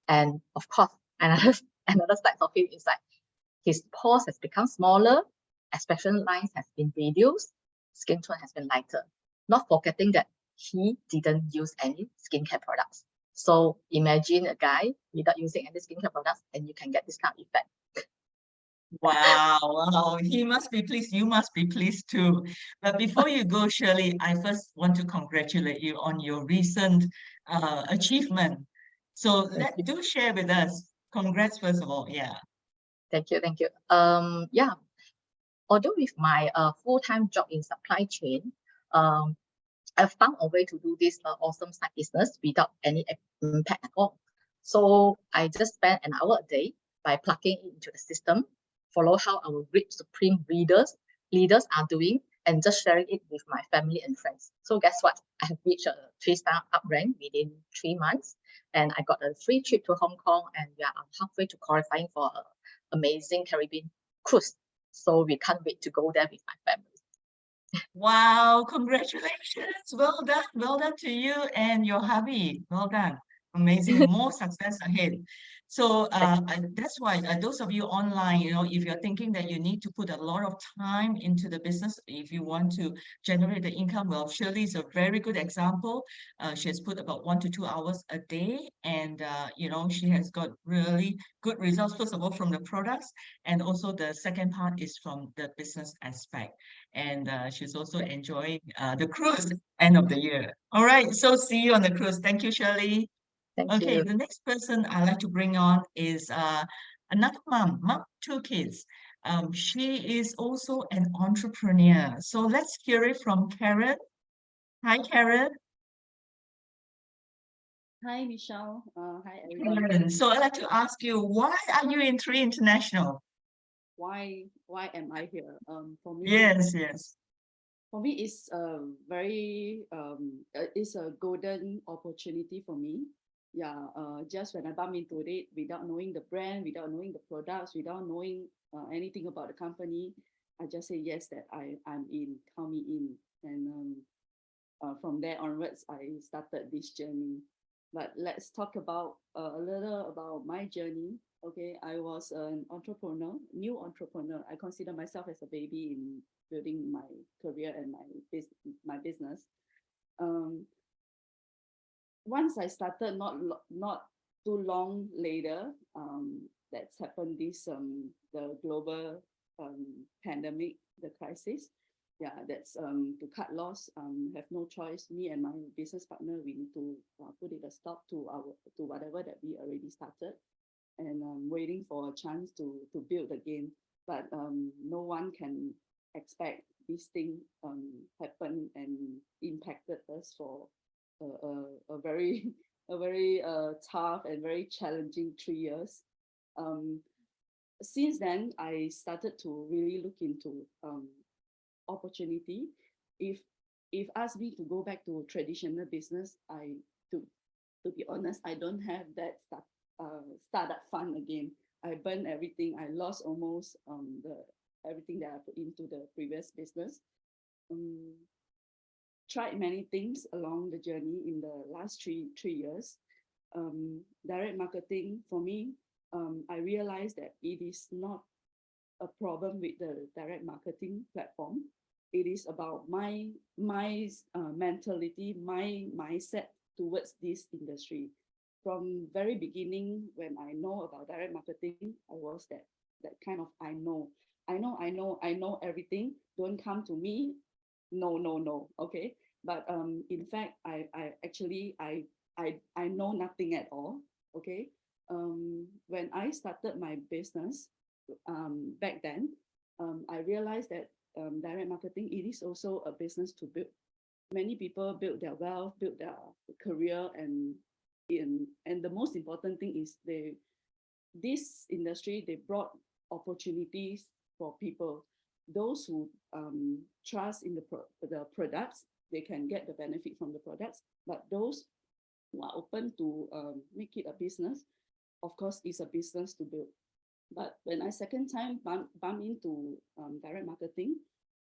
And of course, another side of him is like his pores has become smaller, expression lines has been reduced, skin tone has been lighter. Not forgetting that he didn't use any skincare products. So imagine a guy without using any skincare products, and you can get this kind of effect. Wow, wow, he must be pleased. You must be pleased too. But before you go, Shirley, I first want to congratulate you on your recent achievement. So do share with us. Congrats, first of all. Yeah. Thank you, thank you. Yeah. Although with my full-time job in supply chain, I found a way to do this awesome side business without any impact at all. So I just spend an hour a day by plugging it into the system, follow how our great supreme leaders are doing, and just sharing it with my family and friends. So guess what? I have reached a 3-star up rank within 3 months, and I got a free trip to Hong Kong, and we are halfway to qualifying for an amazing Caribbean cruise. So we can't wait to go there with my family. Wow, congratulations. Well done to you and your hubby. Well done. Amazing. More success ahead. So that's why those of you online, if you're thinking that you need to put a lot of time into the business, if you want to generate the income, well, Shirley is a very good example. She has put about 1 to 2 hours a day, and she has got really good results, first of all, from the products, and also the second part is from the business aspect. And she's also enjoying the cruise end of the year. All right, so see you on the cruise. Thank you, Shirley. Thank Okay, you. the next person I'd like to bring on is another mom, 2 kids. She is also an entrepreneur. So let's hear it from Karen. Hi, Karen. Hi, Michelle. Hi, everyone. Karen, so I'd like to ask you, why are you in Three International? Why am I here? For me, Yes. for me, it's it's a golden opportunity for me. Yeah, just when I bump into it, without knowing the brand, without knowing the products, without knowing anything about the company, I just say yes, that I'm in, count me in. And from there onwards, I started this journey. But let's talk about a little about my journey. Okay, I was an entrepreneur, new entrepreneur. I consider myself as a baby in building my career and my business. Once I started, not too long later, that's happened. The global pandemic, the crisis. Yeah, that's to cut loss. Have no choice. Me and my business partner, we need to put it a stop to whatever that we already started, and waiting for a chance to build again. But no one can expect this thing happen and impacted us for a very tough and very challenging 3 years. Since then, I started to really look into opportunity. If asked me to go back to traditional business, to be honest, I don't have that startup fund again. I burned everything. I lost almost everything that I put into the previous business. Tried many things along the journey in the last three years. Direct marketing for me, I realized that it is not a problem with the direct marketing platform. It is about my mentality, my mindset towards this industry. From very beginning, when I know about direct marketing, I was that kind of I know everything. Don't come to me. No. Okay. But in fact, I actually know nothing at all. Okay. When I started my business back then, I realized that direct marketing, it is also a business to build. Many people build their wealth, build their career, and the most important thing is this industry, they brought opportunities for people. those who trust in the products, they can get the benefit from the products. But those who are open to make it a business, of course, it's a business to build. But when I second time bump into direct marketing,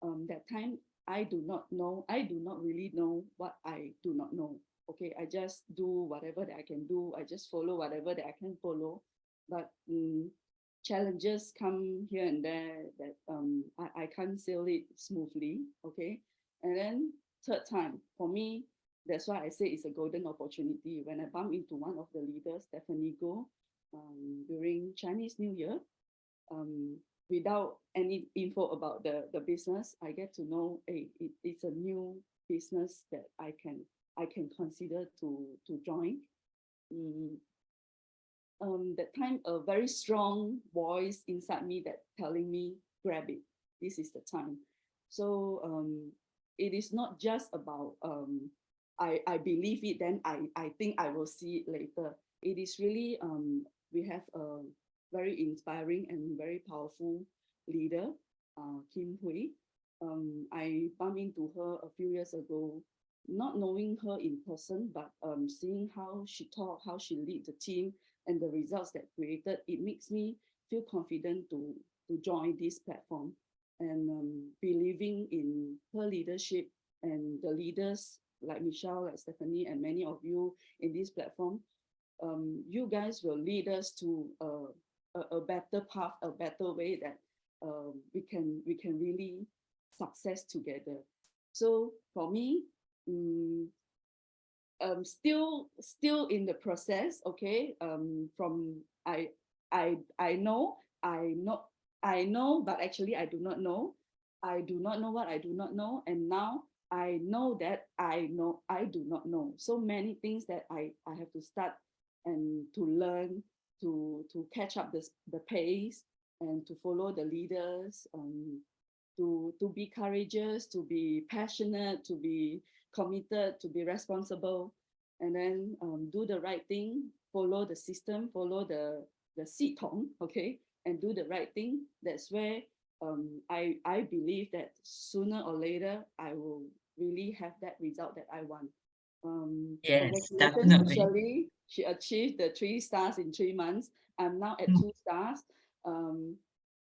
that time I do not really know what I do not know. Okay, I just do whatever that I can do. I just follow whatever that I can follow. But challenges come here and there that I can't sail it smoothly. Okay, and then third time for me, that's why I say it's a golden opportunity. When I bump into one of the leaders, Stephanie Goh, during Chinese New Year, without any info about the business, I get to know, hey, it's a new business that I can consider to join. That time, a very strong voice inside me that telling me, grab it, this is the time. So it is not just about I believe it, then I think I will see it later. It is really we have a very inspiring and very powerful leader, Kim Hui. I bumped into her a few years ago, not knowing her in person, but seeing how she talk, how she lead the team, and the results that created, it makes me feel confident to join this platform, and believing in her leadership and the leaders like Michelle, like Stephanie, and many of you in this platform. You guys will lead us to a better path, a better way that we can really success together. So for me, still in the process. Okay, from I know, but actually I do not know. I do not know what I do not know, and now I know that I know I do not know. So many things that I have to start and to learn, to catch up the pace, and to follow the leaders, to be courageous, to be passionate, to be committed, to be responsible, and then do the right thing, follow the system, follow the系统, okay, and do the right thing. That's where I believe that sooner or later I will really have that result that I want. Yes, Congratulations, definitely. Shirley. She achieved the 3 stars in 3 months. I'm now at 2 stars.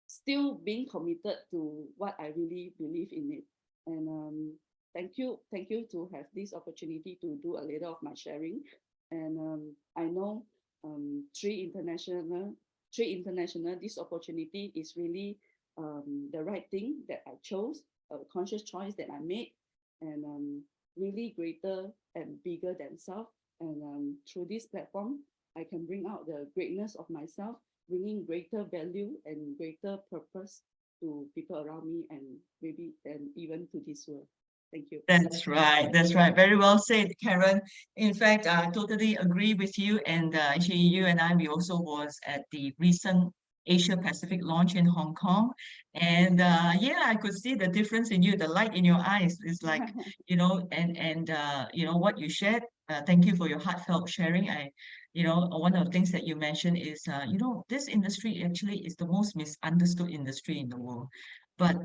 Still being committed to what I really believe in it. And thank you to have this opportunity to do a little of my sharing. And I know Tri International, this opportunity is really the right thing that I chose, a conscious choice that I made, and really greater and bigger than self. And through this platform, I can bring out the greatness of myself, bringing greater value and greater purpose to people around me, and maybe and even to this world. Thank you. That's right. That's right. Very well said, Karen. In fact, I totally agree with you. And actually, you and I, we also was at the recent Asia Pacific launch in Hong Kong. And yeah, I could see the difference in you. The light in your eyes is like, you know, and you know, what you shared. Thank you for your heartfelt sharing. You know, one of the things that you mentioned is, you know, this industry actually is the most misunderstood industry in the world. But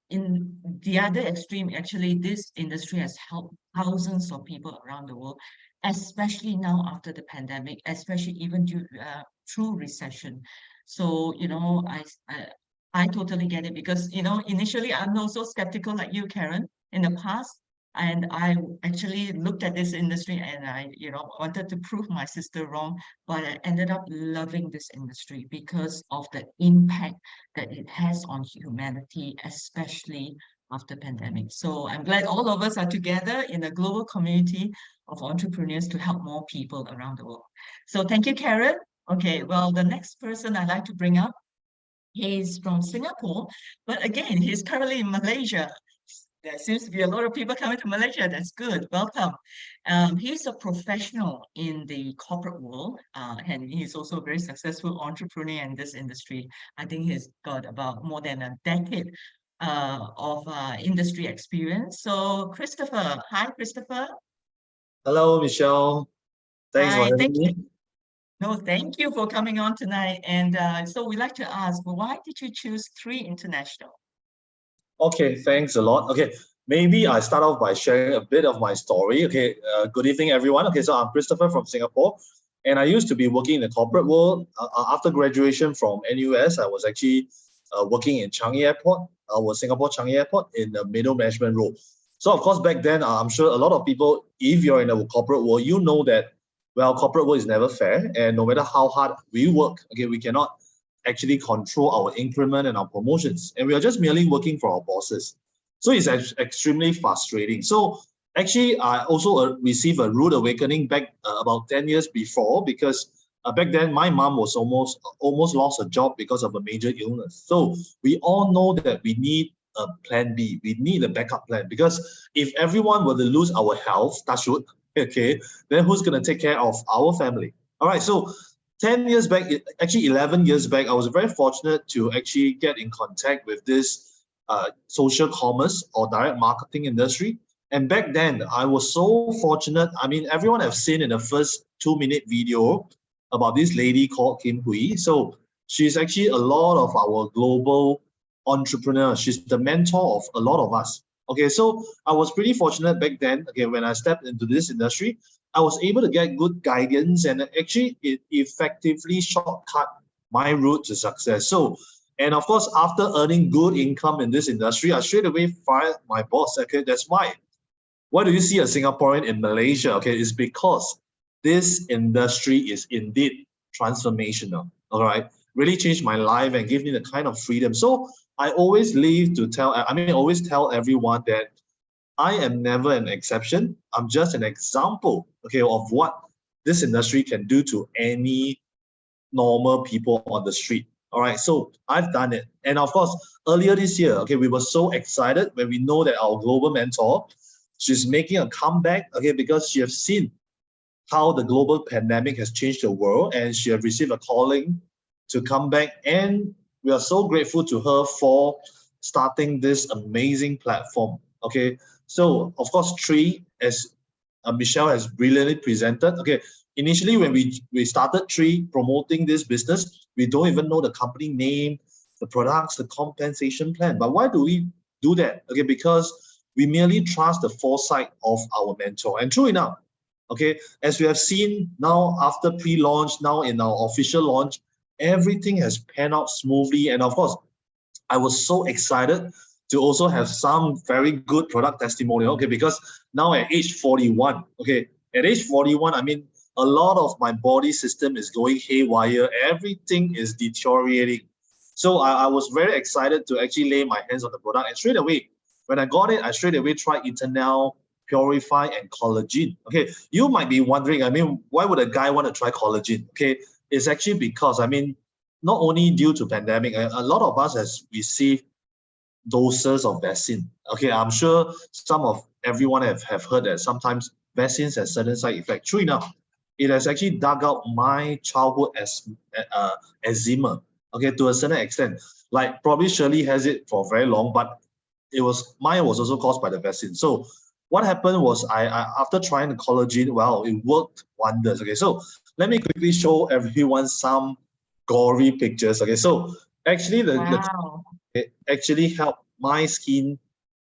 in the other extreme, actually, this industry has helped thousands of people around the world, especially now after the pandemic, especially even through recession. So, you know, I totally get it because, you know, initially I'm also skeptical like you, Karen, in the past. And I actually looked at this industry and I, you know, wanted to prove my sister wrong, but I ended up loving this industry because of the impact that it has on humanity, especially after pandemic. So I'm glad all of us are together in a global community of entrepreneurs to help more people around the world. So thank you, Karen. Okay, well, the next person I'd like to bring up, he's from Singapore, but again, he's currently in Malaysia. There seems to be a lot of people coming to Malaysia. That's good. Welcome. He's a professional in the corporate world, and he's also a very successful entrepreneur in this industry. I think he's got about more than a decade of industry experience. So, Christopher. Hi, Christopher. Hello, Michelle. Thanks for Hi, having thank you. me. No, thank you for coming on tonight. And so we'd like to ask, why did you choose Tri International? Okay, thanks a lot. Okay, maybe I start off by sharing a bit of my story. Okay, good evening, everyone. Okay, so I'm Christopher from Singapore, and I used to be working in the corporate world. After graduation from NUS, I was actually working in Changi Airport. I was Singapore Changi Airport in the middle management role. So of course, back then, I'm sure a lot of people, if you're in the corporate world, you know that, well, corporate world is never fair, and no matter how hard we work, okay, we cannot actually control our increment and our promotions, and we are just merely working for our bosses. So it's extremely frustrating. So actually, I also received a rude awakening back about 10 years before, because back then my mom was almost lost a job because of a major illness. So we all know that we need a plan B. We need a backup plan, because if everyone were to lose our health, touch wood, okay, then who's going to take care of our family? All right, so 10 years back, actually 11 years back, I was very fortunate to actually get in contact with this social commerce or direct marketing industry. And back then, I was so fortunate. I mean, everyone have seen in the first 2-minute video about this lady called Kim Hui. So she's actually a lot of our global entrepreneurs. She's the mentor of a lot of us. Okay, so I was pretty fortunate back then. Okay, when I stepped into this industry, I was able to get good guidance, and actually it effectively shortcut my route to success. So, and of course, after earning good income in this industry, I straight away fired my boss. Okay, that's why. Why do you see a Singaporean in Malaysia? Okay, it's because this industry is indeed transformational. All right, really changed my life and gave me the kind of freedom. So I always always tell everyone that I am never an exception. I'm just an example, okay, of what this industry can do to any normal people on the street. All right, so I've done it. And of course, earlier this year, okay, we were so excited when we know that our global mentor, she's making a comeback, okay, because she has seen how the global pandemic has changed the world, and she has received a calling to come back. And we are so grateful to her for starting this amazing platform. Okay, so of course, Tree, as Michelle has brilliantly presented. Okay, initially when we started Tree promoting this business, we don't even know the company name, the products, the compensation plan. But why do we do that? Okay, because we merely trust the foresight of our mentor. And true enough, okay, as we have seen now after pre-launch, now in our official launch, everything has panned out smoothly. And of course, I was so excited to also have some very good product testimonial, okay, because now at age 41, okay, at age 41, I mean, a lot of my body system is going haywire, everything is deteriorating. So I was very excited to actually lay my hands on the product, and straight away, when I got it, I straight away tried Eternal, Purify, and Collagen. Okay, you might be wondering, I mean, why would a guy want to try collagen? Okay, it's actually because, I mean, not only due to pandemic, a lot of us has received doses of vaccine. Okay, I'm sure some of everyone have heard that sometimes vaccines have certain side effects. True enough, it has actually dug out my childhood eczema, okay, to a certain extent. Like probably Shirley has it for very long, but mine was also caused by the vaccine. So what happened was I after trying the collagen, well, it worked wonders. Okay, so let me quickly show everyone some gory pictures. Okay, so actually Wow. it actually helped my skin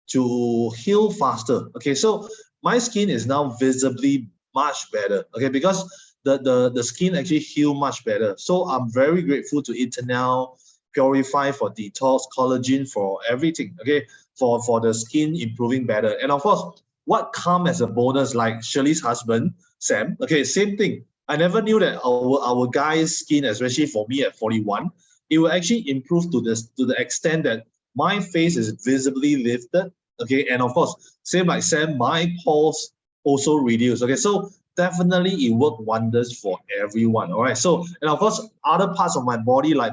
to heal faster. Okay, so my skin is now visibly much better. Okay, because the skin actually heal much better. So I'm very grateful to Eternal, Purify for detox, collagen for everything. Okay, for the skin improving better. And of course, what come as a bonus, like Shirley's husband, Sam. Okay, same thing. I never knew that our guy's skin, especially for me at 41, it will actually improve to the extent that my face is visibly lifted. Okay, and of course, same like Sam, my pores also reduce. Okay, so definitely it worked wonders for everyone. All right, so and of course, other parts of my body like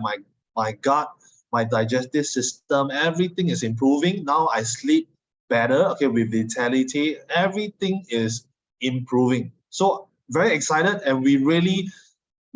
my gut, my digestive system, everything is improving. Now I sleep better. Okay, with vitality, everything is improving. So very excited, and we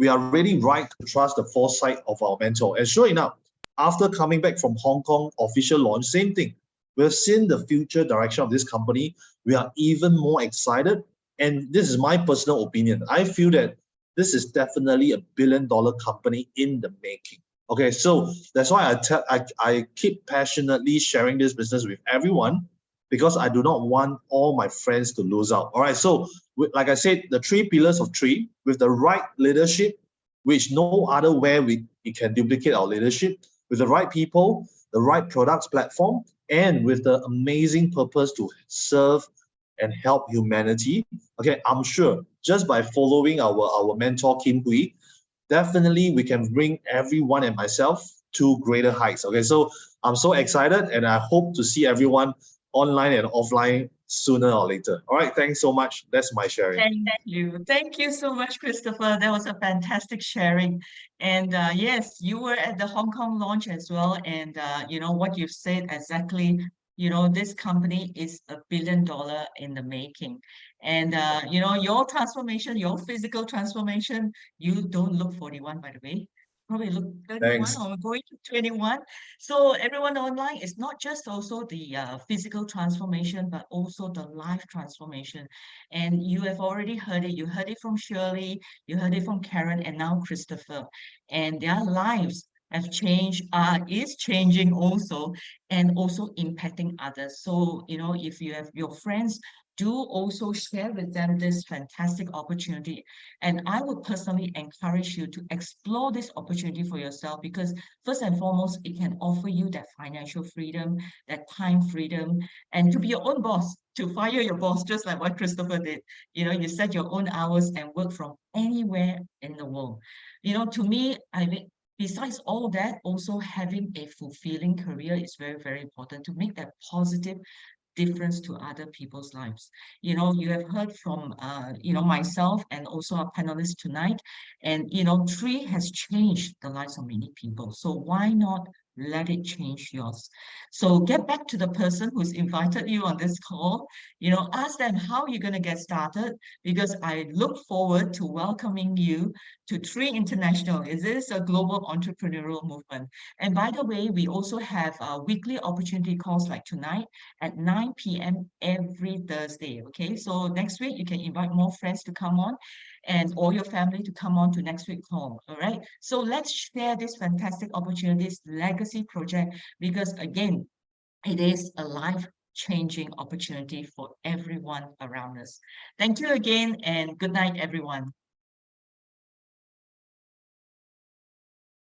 are really right to trust the foresight of our mentor. And sure enough, after coming back from Hong Kong official launch, same thing. We've seen the future direction of this company. We are even more excited. And this is my personal opinion. I feel that this is definitely a billion-dollar company in the making. Okay, so that's why I keep passionately sharing this business with everyone, because I do not want all my friends to lose out. All right, so like I said, the 3 pillars of 3, with the right leadership, which no other way we can duplicate our leadership, with the right people, the right products platform, and with the amazing purpose to serve and help humanity. Okay, I'm sure just by following our mentor Kim Hui, definitely we can bring everyone and myself to greater heights. Okay, so I'm so excited, and I hope to see everyone online and offline sooner or later. All right, thanks so much. That's my sharing. Thank you. Thank you so much, Christopher. That was a fantastic sharing. And yes, you were at the Hong Kong launch as well. And you know what you've said exactly, you know, this company is $1 billion in the making. And you know, your transformation, your physical transformation, you don't look 41, by the way. Probably look 31 Thanks. or going to 21. So everyone online, it's not just also the physical transformation, but also the life transformation. And you have already heard it. You heard it from Shirley, you heard it from Karen, and now Christopher. And their lives have changed, is changing also, and also impacting others. So, you know, if you have your friends, do also share with them this fantastic opportunity. And I would personally encourage you to explore this opportunity for yourself, because first and foremost, it can offer you that financial freedom, that time freedom, and to be your own boss, to fire your boss, just like what Christopher did. You know, you set your own hours and work from anywhere in the world. You know, to me, I mean, besides all that, also having a fulfilling career is very, very important to make that positive difference to other people's lives. You know, you have heard from, you know, myself and also our panelists tonight, and, you know, Tree has changed the lives of many people. So why not let it change yours? So get back to the person who's invited you on this call, you know, ask them how you're going to get started, because I look forward to welcoming you to Tree International. It is a global entrepreneurial movement. And by the way, we also have weekly opportunity calls like tonight at 9 p.m. every Thursday. Okay, so next week you can invite more friends to come on, and or your family to come on to next week's call. All right, so let's share this fantastic opportunities legacy project, because again, it is a life-changing opportunity for everyone around us. Thank you again, and good night, everyone.